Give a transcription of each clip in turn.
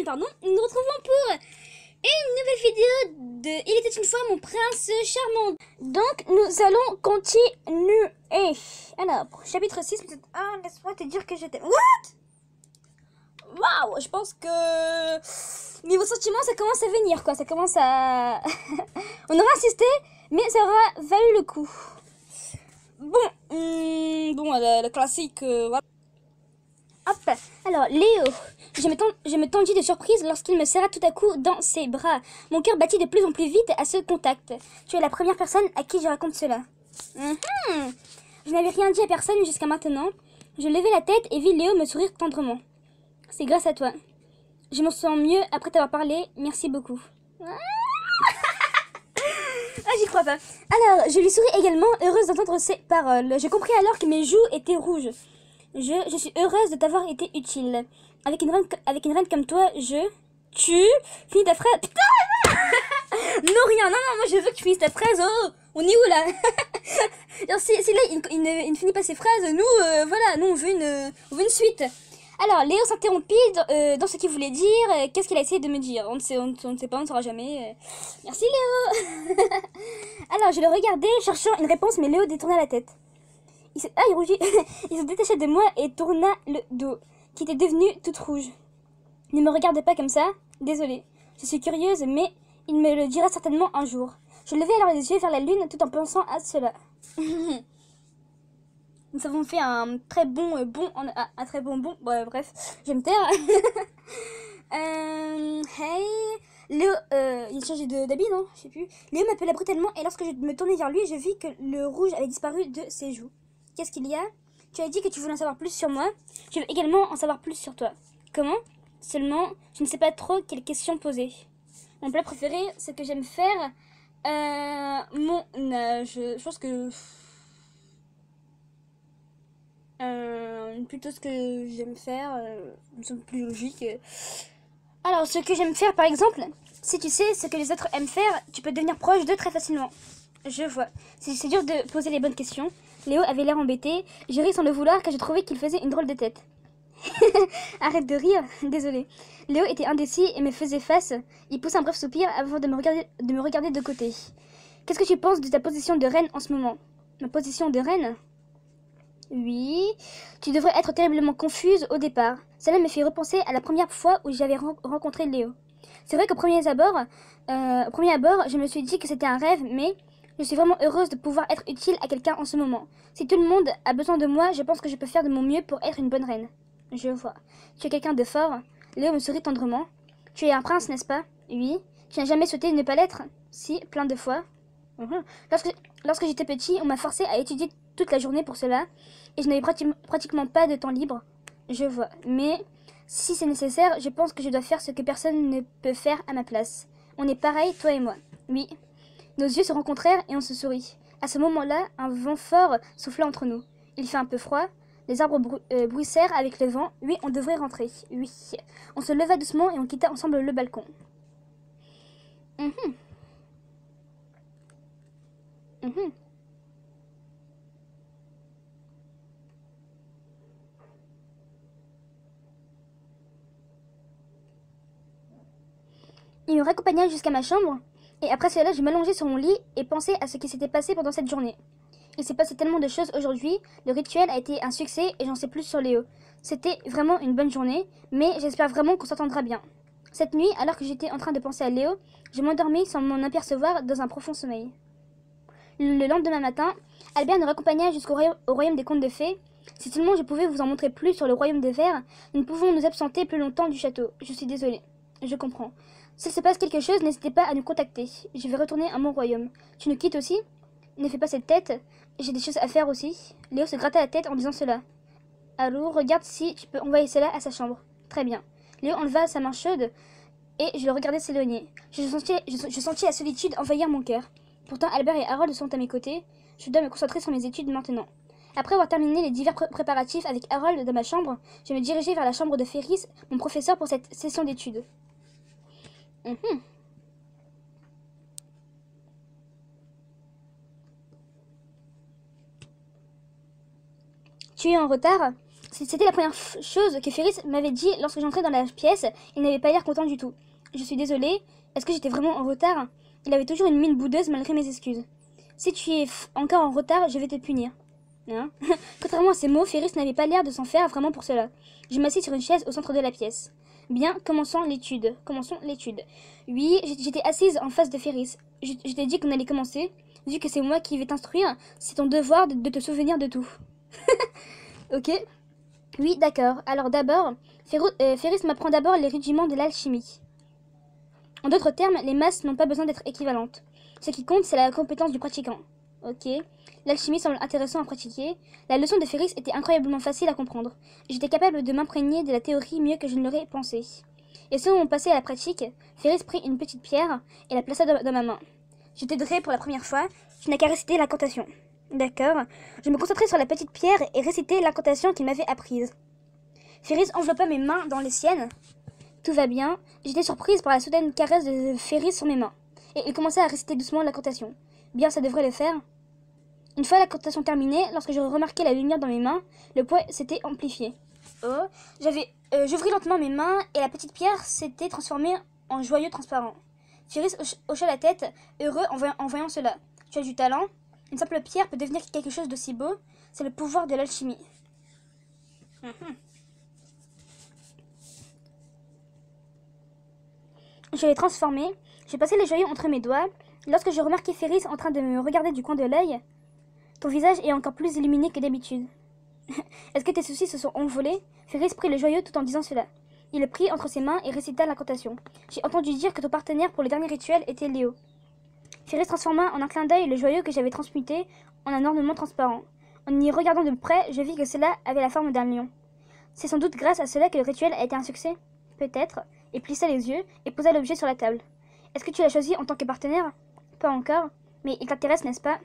pardon, nous nous retrouvons pour une nouvelle vidéo de Il était une fois mon prince charmant. Donc nous allons continuer. Alors, chapitre 6, laisse-moi te dire que je t'aime. What? Waouh, je pense que niveau sentiment ça commence à venir quoi, ça commence à... On aura insisté, mais ça aura valu le coup. Bon, le classique, voilà. Hop, alors Léo, je me tendis de surprise lorsqu'il me serra tout à coup dans ses bras. Mon cœur battit de plus en plus vite à ce contact. Tu es la première personne à qui je raconte cela. Je n'avais rien dit à personne jusqu'à maintenant. Je levai la tête et vis Léo me sourire tendrement. C'est grâce à toi. Je me sens mieux après t'avoir parlé. Merci beaucoup. Ah, j'y crois pas. Alors, je lui souris également, heureuse d'entendre ces paroles. Je compris alors que mes joues étaient rouges. Je suis heureuse de t'avoir été utile. Avec une reine comme toi, Tu finis ta phrase... Putain. Non, rien. Non, moi je veux que tu finisses ta phrase. Oh, on est où là? Alors, si là, il ne finit pas ses phrases, nous, voilà, nous on veut une suite. Alors, Léo s'interrompit dans ce qu'il voulait dire. Qu'est-ce qu'il a essayé de me dire? On ne sait pas, on ne saura jamais. Merci Léo. Alors, je le regardais, cherchant une réponse, mais Léo détourna la tête. Il rougit. Il se détacha de moi et tourna le dos, qui était devenu toute rouge. Ne me regarde pas comme ça. Désolée. Je suis curieuse, mais il me le dira certainement un jour. Je levai alors les yeux vers la lune tout en pensant à cela. Nous avons fait un très bon un très bon. Bon, bref, je vais me taire. Hey, Léo, il changeait d'habit, non? Je sais plus. Léo m'appela brutalement et lorsque je me tournai vers lui, je vis que le rouge avait disparu de ses joues. Qu'est-ce qu'il y a? Tu as dit que tu voulais en savoir plus sur moi. Je veux également en savoir plus sur toi. Comment? Seulement, je ne sais pas trop quelles questions poser. Mon plat préféré, ce que j'aime faire, mon âge. Je pense que... plutôt ce que j'aime faire, me semble plus logique. Alors, ce que j'aime faire, par exemple, si tu sais ce que les autres aiment faire, tu peux devenir proche d'eux très facilement. Je vois. C'est dur de poser les bonnes questions. Léo avait l'air embêté. Je ris sans le vouloir car je trouvais qu'il faisait une drôle de tête. Arrête de rire, désolé. Léo était indécis et me faisait face. Il poussa un bref soupir avant de me regarder de côté. Qu'est-ce que tu penses de ta position de reine en ce moment? Ma position de reine? Oui, tu devrais être terriblement confuse au départ. Cela me fait repenser à la première fois où j'avais rencontré Léo. C'est vrai qu'au premier abord, je me suis dit que c'était un rêve, mais je suis vraiment heureuse de pouvoir être utile à quelqu'un en ce moment. Si tout le monde a besoin de moi, je pense que je peux faire de mon mieux pour être une bonne reine. Je vois. Tu es quelqu'un de fort. Léo me sourit tendrement. Tu es un prince, n'est-ce pas? Oui. Tu n'as jamais souhaité ne pas l'être? Si, plein de fois. Lorsque j'étais petit, on m'a forcé à étudier toute la journée pour cela, et je n'avais pratiquement pas de temps libre. Je vois. Mais si c'est nécessaire, je pense que je dois faire ce que personne ne peut faire à ma place. On est pareil, toi et moi. Oui. Nos yeux se rencontrèrent et on se sourit. À ce moment-là, un vent fort souffla entre nous. Il fait un peu froid. Les arbres bruissèrent avec le vent. Oui, on devrait rentrer. Oui. On se leva doucement et on quitta ensemble le balcon. Il me raccompagna jusqu'à ma chambre, et après cela, je m'allongeai sur mon lit et pensais à ce qui s'était passé pendant cette journée. Il s'est passé tellement de choses aujourd'hui, le rituel a été un succès et j'en sais plus sur Léo. C'était vraiment une bonne journée, mais j'espère vraiment qu'on s'entendra bien. Cette nuit, alors que j'étais en train de penser à Léo, je m'endormis sans m'en apercevoir dans un profond sommeil. Le lendemain matin, Albert nous raccompagna jusqu'au royaume des contes de fées. Si seulement je pouvais vous en montrer plus sur le royaume des vers, nous ne pouvons nous absenter plus longtemps du château. Je suis désolée. Je comprends. S'il se passe quelque chose, n'hésitez pas à nous contacter. Je vais retourner à mon royaume. Tu nous quittes aussi? Ne fais pas cette tête. J'ai des choses à faire aussi. Léo se gratta la tête en disant cela. Allô, regarde si tu peux envoyer cela à sa chambre. Très bien. Léo enleva sa main chaude et je le regardais s'éloigner. Je sentis la solitude envahir mon cœur. Pourtant, Albert et Harold sont à mes côtés. Je dois me concentrer sur mes études maintenant. Après avoir terminé les divers préparatifs avec Harold dans ma chambre, je me dirigeai vers la chambre de Ferris, mon professeur, pour cette session d'études. Tu es en retard? C'était la première chose que Ferris m'avait dit lorsque j'entrais dans la pièce. Il n'avait pas l'air content du tout. Je suis désolée. Est-ce que j'étais vraiment en retard? Il avait toujours une mine boudeuse malgré mes excuses. Si tu es encore en retard, je vais te punir. Hein? Contrairement à ces mots, Ferris n'avait pas l'air de s'en faire vraiment pour cela. Je m'assis sur une chaise au centre de la pièce. Bien, commençons l'étude. Oui, j'étais assise en face de Ferris. Je t'ai dit qu'on allait commencer. Vu que c'est moi qui vais t'instruire, c'est ton devoir de te souvenir de tout. Ok. Oui, d'accord. Alors d'abord, Ferris m'apprend d'abord les rudiments de l'alchimie. En d'autres termes, les masses n'ont pas besoin d'être équivalentes. Ce qui compte, c'est la compétence du pratiquant. Ok. L'alchimie semble intéressant à pratiquer. La leçon de Ferris était incroyablement facile à comprendre. J'étais capable de m'imprégner de la théorie mieux que je ne l'aurais pensé. Et selon on passait à la pratique, Ferris prit une petite pierre et la plaça dans ma main. Je t'aiderai pour la première fois. Tu n'as qu'à réciter l'incantation. D'accord. Je me concentrai sur la petite pierre et récitai l'incantation qu'il m'avait apprise. Ferris enveloppa mes mains dans les siennes. Tout va bien. J'étais surprise par la soudaine caresse de Ferris sur mes mains. Et il commença à réciter doucement l'incantation. Bien, ça devrait le faire. Une fois l'incantation terminée, lorsque je remarquai la lumière dans mes mains, le poids s'était amplifié. J'ouvris lentement mes mains et la petite pierre s'était transformée en joyau transparent. Ferris hocha la tête, heureux en voyant cela. Tu as du talent. Une simple pierre peut devenir quelque chose d'aussi beau. C'est le pouvoir de l'alchimie. Je l'ai transformé. J'ai passé les joyaux entre mes doigts. Lorsque je remarquai Ferris en train de me regarder du coin de l'œil, ton visage est encore plus illuminé que d'habitude. Est-ce que tes soucis se sont envolés? Ferris prit le joyau tout en disant cela. Il le prit entre ses mains et récita l'incantation. J'ai entendu dire que ton partenaire pour le dernier rituel était Léo. Ferris transforma en un clin d'œil le joyau que j'avais transmuté en un ornement transparent. En y regardant de près, je vis que cela avait la forme d'un lion. C'est sans doute grâce à cela que le rituel a été un succès. Peut-être. Et plissa les yeux et posa l'objet sur la table. Est-ce que tu l'as choisi en tant que partenaire? Pas encore. Mais il t'intéresse, n'est-ce pas?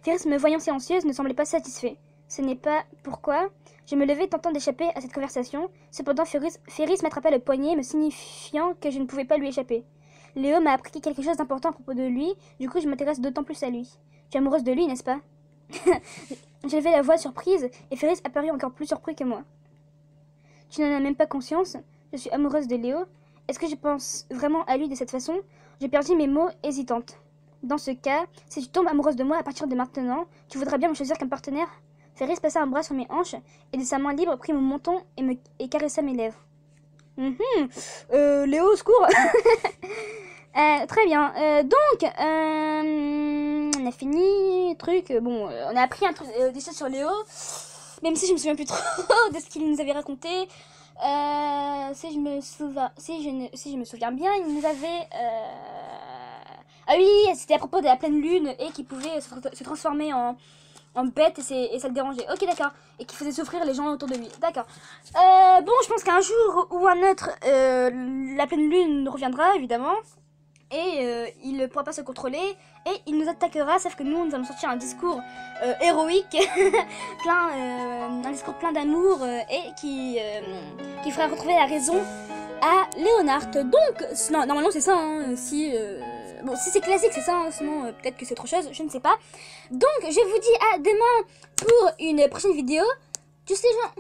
Ferris, me voyant silencieuse, ne semblait pas satisfait. Ce n'est pas pourquoi. Je me levai tentant d'échapper à cette conversation. Cependant, Ferris m'attrapa le poignet, me signifiant que je ne pouvais pas lui échapper. Léo m'a appris quelque chose d'important à propos de lui, du coup je m'intéresse d'autant plus à lui. Tu es amoureuse de lui, n'est-ce pas? J'élevai la voix surprise, et Ferris apparut encore plus surpris que moi. Tu n'en as même pas conscience? Je suis amoureuse de Léo. Est-ce que je pense vraiment à lui de cette façon? Je perdis mes mots, hésitante. Dans ce cas, si tu tombes amoureuse de moi à partir de maintenant, tu voudrais bien me choisir comme partenaire? Ferris passa un bras sur mes hanches, et de sa main libre prit mon menton et caressa mes lèvres. Léo, au secours. Très bien. Donc, on a fini truc. Bon, on a appris des choses sur Léo, même si je me souviens plus trop de ce qu'il nous avait raconté. Si je me souviens bien, il nous avait. Ah oui, c'était à propos de la pleine lune et qui pouvait se transformer en bête et ça le dérangeait. Ok, d'accord. Et qui faisait souffrir les gens autour de lui. D'accord. Bon, je pense qu'un jour ou un autre, la pleine lune reviendra, évidemment. Et il ne pourra pas se contrôler. Et il nous attaquera, sauf que nous allons sortir un discours héroïque, un discours plein d'amour et qui fera retrouver la raison à Léonard. Donc, normalement c'est ça, hein, bon, si c'est classique, c'est ça, hein, sinon peut-être que c'est autre chose, je ne sais pas. Donc, je vous dis à demain pour une prochaine vidéo. Tchuss les gens.